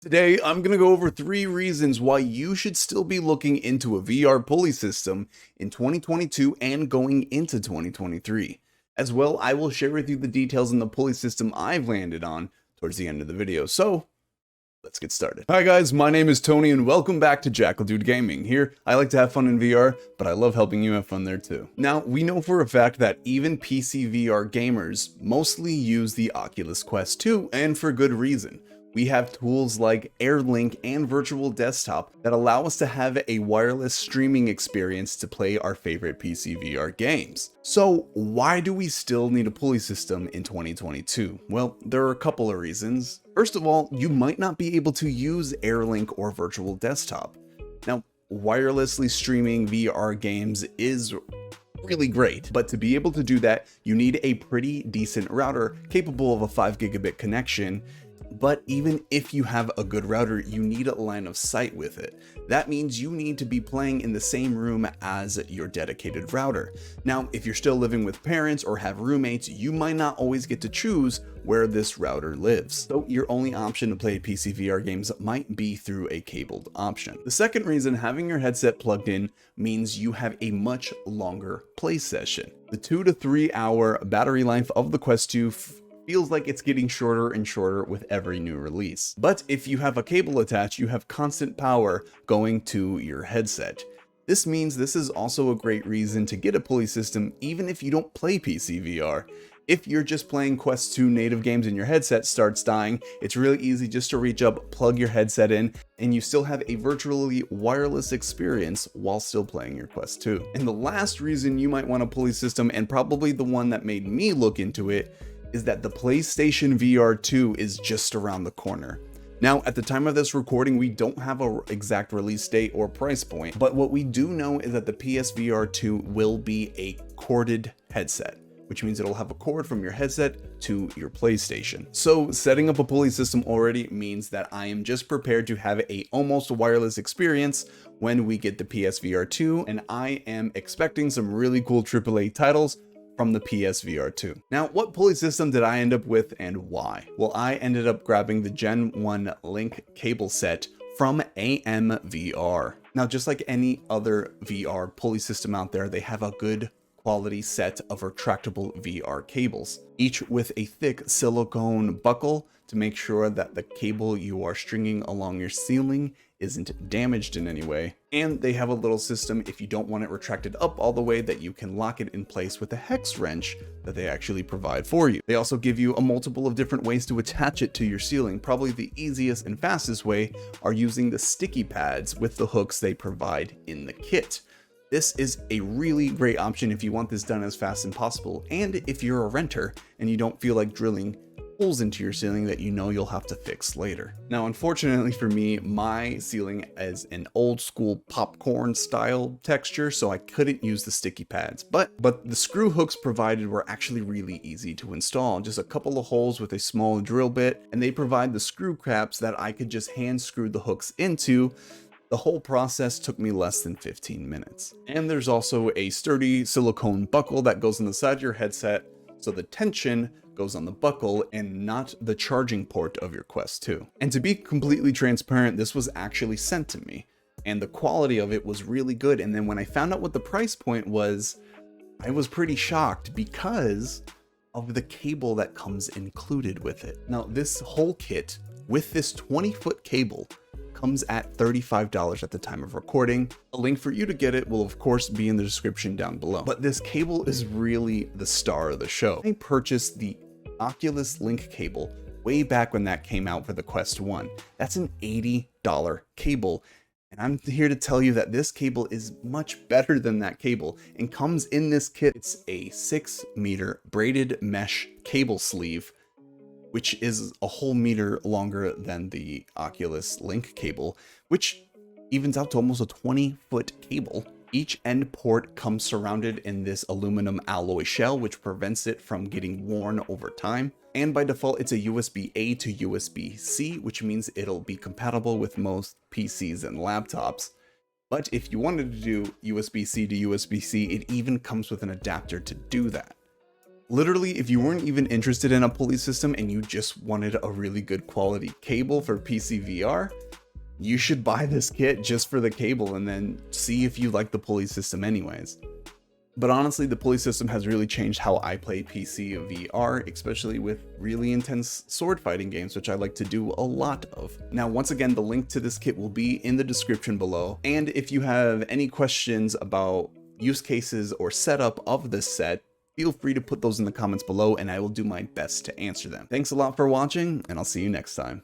Today, I'm going to go over 3 reasons why you should still be looking into a VR pulley system in 2022 and going into 2023. As well, I will share with you the details on the pulley system I've landed on towards the end of the video. So, let's get started. Hi guys, my name is Tony and welcome back to Jackal Dude Gaming. Here, I like to have fun in VR, but I love helping you have fun there too. Now, we know for a fact that even PCVR gamers mostly use the Oculus Quest 2, and for good reason. We have tools like Airlink and Virtual Desktop that allow us to have a wireless streaming experience to play our favorite PCVR games. So why do we still need a pulley system in 2022? Well, there are a couple of reasons. First of all, you might not be able to use Airlink or Virtual Desktop. Now, wirelessly streaming VR games is really great, but to be able to do that, you need a pretty decent router capable of a 5 gigabit connection. But even if you have a good router, you need a line of sight with it. That means you need to be playing in the same room as your dedicated router. Now, if you're still living with parents or have roommates, you might not always get to choose where this router lives. So your only option to play PCVR games might be through a cabled option. The second reason, having your headset plugged in means you have a much longer play session. The 2 to 3 hour battery life of the Quest 2 feels like it's getting shorter and shorter with every new release. But if you have a cable attached, you have constant power going to your headset. This means this is also a great reason to get a pulley system even if you don't play PCVR. If you're just playing Quest 2 native games and your headset starts dying, it's really easy just to reach up, plug your headset in, and you still have a virtually wireless experience while still playing your Quest 2. And the last reason you might want a pulley system, and probably the one that made me look into it, is that the PlayStation VR 2 is just around the corner. Now, at the time of this recording, we don't have an exact release date or price point, but what we do know is that the PSVR 2 will be a corded headset, which means it'll have a cord from your headset to your PlayStation. So setting up a pulley system already means that I am just prepared to have a almost wireless experience when we get the PSVR 2, and I am expecting some really cool AAA titles from the PSVR 2. Now, what pulley system did I end up with and why? Well, I ended up grabbing the Gen 1 Link Cable set from AMVR. Now, just like any other VR pulley system out there, they have a good quality set of retractable VR cables, each with a thick silicone buckle to make sure that the cable you are stringing along your ceiling isn't damaged in any way. And they have a little system, if you don't want it retracted up all the way, that you can lock it in place with a hex wrench that they actually provide for you. They also give you a multiple of different ways to attach it to your ceiling. Probably the easiest and fastest way are using the sticky pads with the hooks they provide in the kit. This is a really great option if you want this done as fast as possible, and if you're a renter and you don't feel like drilling holes into your ceiling that you know you'll have to fix later. Now, unfortunately for me, my ceiling is an old school popcorn style texture, so I couldn't use the sticky pads, but the screw hooks provided were actually really easy to install. Just a couple of holes with a small drill bit, and they provide the screw caps that I could just hand screw the hooks into. The whole process took me less than 15 minutes. And there's also a sturdy silicone buckle that goes on the side of your headset, so the tension goes on the buckle and not the charging port of your Quest 2. And to be completely transparent, this was actually sent to me, and the quality of it was really good. And then when I found out what the price point was, I was pretty shocked because of the cable that comes included with it. Now, this whole kit with this 20-foot cable comes at $35 at the time of recording. A link for you to get it will of course be in the description down below. But this cable is really the star of the show. I purchased the Oculus Link cable way back when that came out for the Quest 1. That's an $80 cable. And I'm here to tell you that this cable is much better than that cable and comes in this kit. It's a 6-meter braided mesh cable sleeve, which is a whole meter longer than the Oculus Link cable, which evens out to almost a 20-foot cable. Each end port comes surrounded in this aluminum alloy shell, which prevents it from getting worn over time. And by default, it's a USB-A to USB-C, which means it'll be compatible with most PCs and laptops. But if you wanted to do USB-C to USB-C, it even comes with an adapter to do that. Literally, if you weren't even interested in a pulley system and you just wanted a really good quality cable for PCVR, you should buy this kit just for the cable and then see if you like the pulley system anyways. But honestly, the pulley system has really changed how I play PCVR, especially with really intense sword fighting games, which I like to do a lot of. Now, once again, the link to this kit will be in the description below. And if you have any questions about use cases or setup of this set, feel free to put those in the comments below and I will do my best to answer them. Thanks a lot for watching, and I'll see you next time.